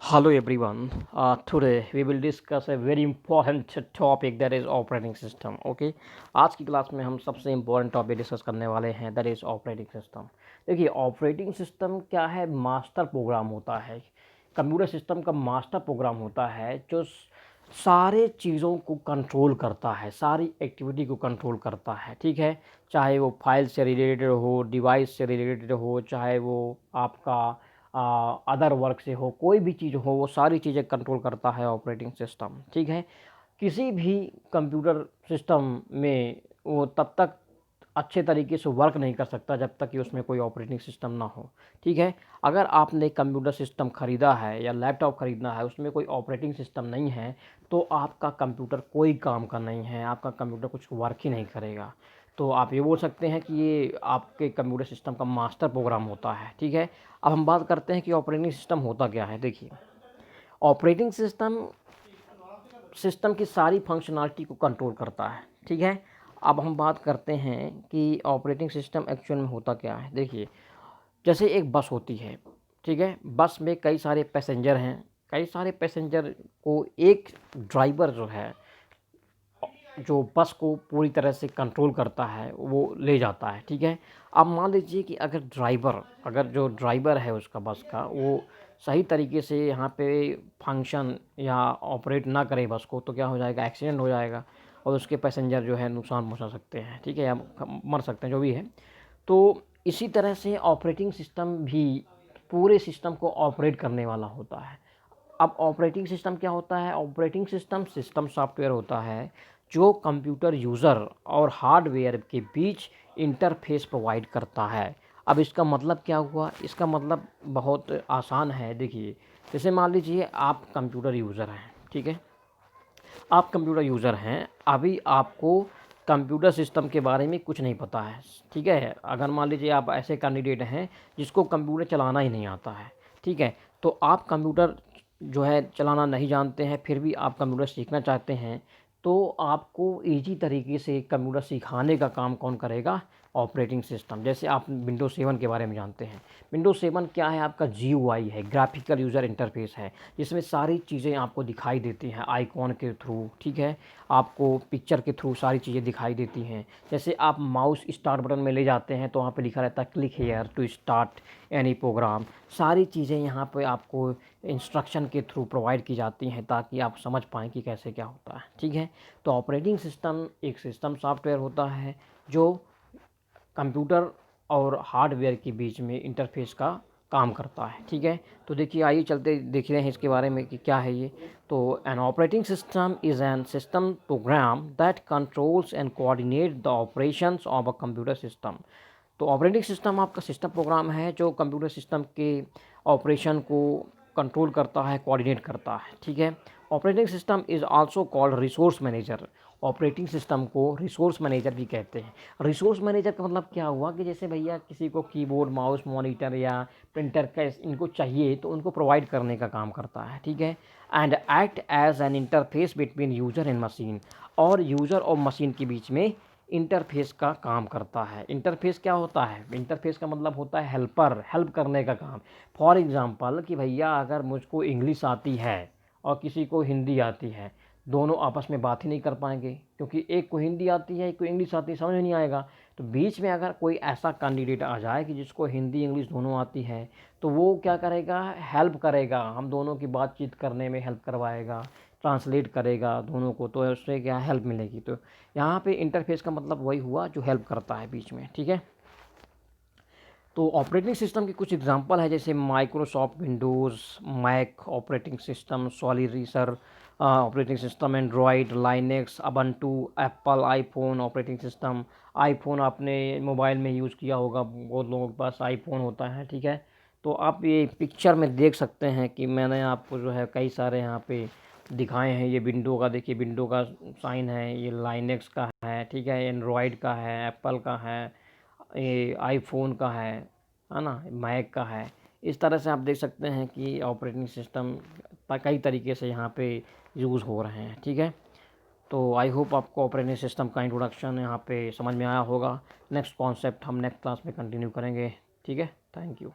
Hello everyone. Today we will discuss a very important topic that is operating system. Okay. आज की class में हम सबसे important topic discuss करने वाले हैं दैट इज़ ऑपरेटिंग सिस्टम। देखिए ऑपरेटिंग सिस्टम क्या है, मास्टर प्रोग्राम होता है, कंप्यूटर सिस्टम का मास्टर प्रोग्राम होता है जो सारे चीज़ों को कंट्रोल करता है, सारी एक्टिविटी को कंट्रोल करता है। ठीक है, चाहे वो फाइल से रिलेटेड हो, डिवाइस से रिलेटेड हो, चाहे वो आपका अदर वर्क से हो, कोई भी चीज़ हो, वो सारी चीज़ें कंट्रोल करता है ऑपरेटिंग सिस्टम। ठीक है, किसी भी कंप्यूटर सिस्टम में वो तब तक अच्छे तरीके से वर्क नहीं कर सकता जब तक कि उसमें कोई ऑपरेटिंग सिस्टम ना हो। ठीक है, अगर आपने कंप्यूटर सिस्टम ख़रीदा है या लैपटॉप ख़रीदना है, उसमें कोई ऑपरेटिंग सिस्टम नहीं है तो आपका कंप्यूटर कोई काम का नहीं है, आपका कंप्यूटर कुछ वर्क ही नहीं करेगा। तो आप ये बोल सकते हैं कि ये आपके कंप्यूटर सिस्टम का मास्टर प्रोग्राम होता है। ठीक है, अब हम बात करते हैं कि ऑपरेटिंग सिस्टम होता क्या है। देखिए ऑपरेटिंग सिस्टम सिस्टम की सारी फंक्शनलिटी को कंट्रोल करता है। ठीक है, अब हम बात करते हैं कि ऑपरेटिंग सिस्टम एक्चुअल में होता क्या है। देखिए जैसे एक बस होती है, ठीक है, बस में कई सारे पैसेंजर हैं, कई सारे पैसेंजर को एक ड्राइवर जो है, जो बस को पूरी तरह से कंट्रोल करता है, वो ले जाता है। ठीक है, अब मान लीजिए कि अगर जो ड्राइवर है उसका बस का, वो सही तरीके से यहाँ पे फंक्शन या ऑपरेट ना करे बस को, तो क्या हो जाएगा, एक्सीडेंट हो जाएगा और उसके पैसेंजर जो है नुकसान पहुँचा सकते हैं। ठीक है, या मर सकते हैं, जो भी है। तो इसी तरह से ऑपरेटिंग सिस्टम भी पूरे सिस्टम को ऑपरेट करने वाला होता है। अब ऑपरेटिंग सिस्टम क्या होता है, ऑपरेटिंग सिस्टम सिस्टम सॉफ्टवेयर होता है जो कंप्यूटर यूज़र और हार्डवेयर के बीच इंटरफेस प्रोवाइड करता है। अब इसका मतलब क्या हुआ, इसका मतलब बहुत आसान है। देखिए जैसे मान लीजिए आप कंप्यूटर यूज़र हैं, ठीक है, आप कंप्यूटर यूज़र हैं, अभी आपको कंप्यूटर सिस्टम के बारे में कुछ नहीं पता है। ठीक है, अगर मान लीजिए आप ऐसे कैंडिडेट हैं जिसको कंप्यूटर चलाना ही नहीं आता है। ठीक है, तो आप कंप्यूटर जो है चलाना नहीं जानते हैं, फिर भी आप कंप्यूटर सीखना चाहते हैं, तो आपको ईजी तरीके से कंप्यूटर सिखाने का काम कौन करेगा, ऑपरेटिंग सिस्टम। जैसे आप विंडोज़ 7 के बारे में जानते हैं, विंडोज़ 7 क्या है, आपका जीयूआई है, ग्राफिकल यूज़र इंटरफेस है, जिसमें सारी चीज़ें आपको दिखाई देती हैं आइकॉन के थ्रू। ठीक है, आपको पिक्चर के थ्रू सारी चीज़ें दिखाई देती हैं। जैसे आप माउस स्टार्ट बटन में ले जाते हैं तो वहाँ पे लिखा रहता है click here to start any program. सारी चीज़ें यहाँ पे आपको इंस्ट्रक्शन के थ्रू प्रोवाइड की जाती हैं ताकि आप समझ पाएँ कि कैसे क्या होता है। ठीक है, तो ऑपरेटिंग सिस्टम एक सिस्टम सॉफ्टवेयर होता है जो कंप्यूटर और हार्डवेयर के बीच में इंटरफेस का काम करता है। ठीक है, तो देखिए आइए चलते देख रहे हैं इसके बारे में कि क्या है ये। तो an operating system is an system program that controls and coordinate the operations of a computer system. तो ऑपरेटिंग सिस्टम आपका सिस्टम प्रोग्राम है जो कंप्यूटर सिस्टम के ऑपरेशन को कंट्रोल करता है, कोऑर्डिनेट करता है। ठीक है, operating system is also called resource manager. Operating system को रिसोर्स मैनेजर भी कहते हैं। रिसोर्स मैनेजर का मतलब क्या हुआ कि जैसे भैया किसी को कीबोर्ड, माउस, मॉनिटर या प्रिंटर का इनको चाहिए तो उनको प्रोवाइड करने का काम करता है। ठीक है, and act as an interface between user and machine, और यूज़र और मशीन के बीच में इंटरफेस का काम करता है। इंटरफेस क्या होता है, इंटरफेस का मतलब होता है हेल्पर, हेल्प करने का काम। फॉर एग्ज़ाम्पल कि भैया अगर मुझको इंग्लिश आती है और किसी को हिंदी आती है, दोनों आपस में बात ही नहीं कर पाएंगे क्योंकि एक को हिंदी आती है, एक को इंग्लिश आती है, समझ में नहीं आएगा। तो बीच में अगर कोई ऐसा कैंडिडेट आ जाए कि जिसको हिंदी इंग्लिश दोनों आती है, तो वो क्या करेगा, हेल्प करेगा, हम दोनों की बातचीत करने में हेल्प करवाएगा, ट्रांसलेट करेगा दोनों को, तो उससे क्या हेल्प मिलेगी। तो यहाँ पे इंटरफेस का मतलब वही हुआ जो हेल्प करता है बीच में। ठीक है, तो ऑपरेटिंग सिस्टम की कुछ एग्जांपल है जैसे Microsoft Windows, Mac operating system, solid riser operating system, Android, Linux, Ubuntu, Apple iPhone operating system. IPhone आपने मोबाइल में यूज़ किया होगा, बहुत लोगों के पास आईफोन होता है। ठीक है, तो आप ये पिक्चर में देख सकते हैं कि मैंने आपको जो है कई सारे यहाँ पे दिखाए हैं। ये विंडो का देखिए, विंडो का साइन है, ये लाइनेक्स का है, ठीक है, एंड्रॉयड का है, एप्पल का है, ये आईफोन का है ना, मैक का है। इस तरह से आप देख सकते हैं कि ऑपरेटिंग सिस्टम कई तरीके से यहाँ पे यूज़ हो रहे हैं। ठीक है, तो आई होप आपको ऑपरेटिंग सिस्टम का इंट्रोडक्शन यहाँ पे समझ में आया होगा। नेक्स्ट कॉन्सेप्ट हम नेक्स्ट क्लास में कंटिन्यू करेंगे। ठीक है, थैंक यू।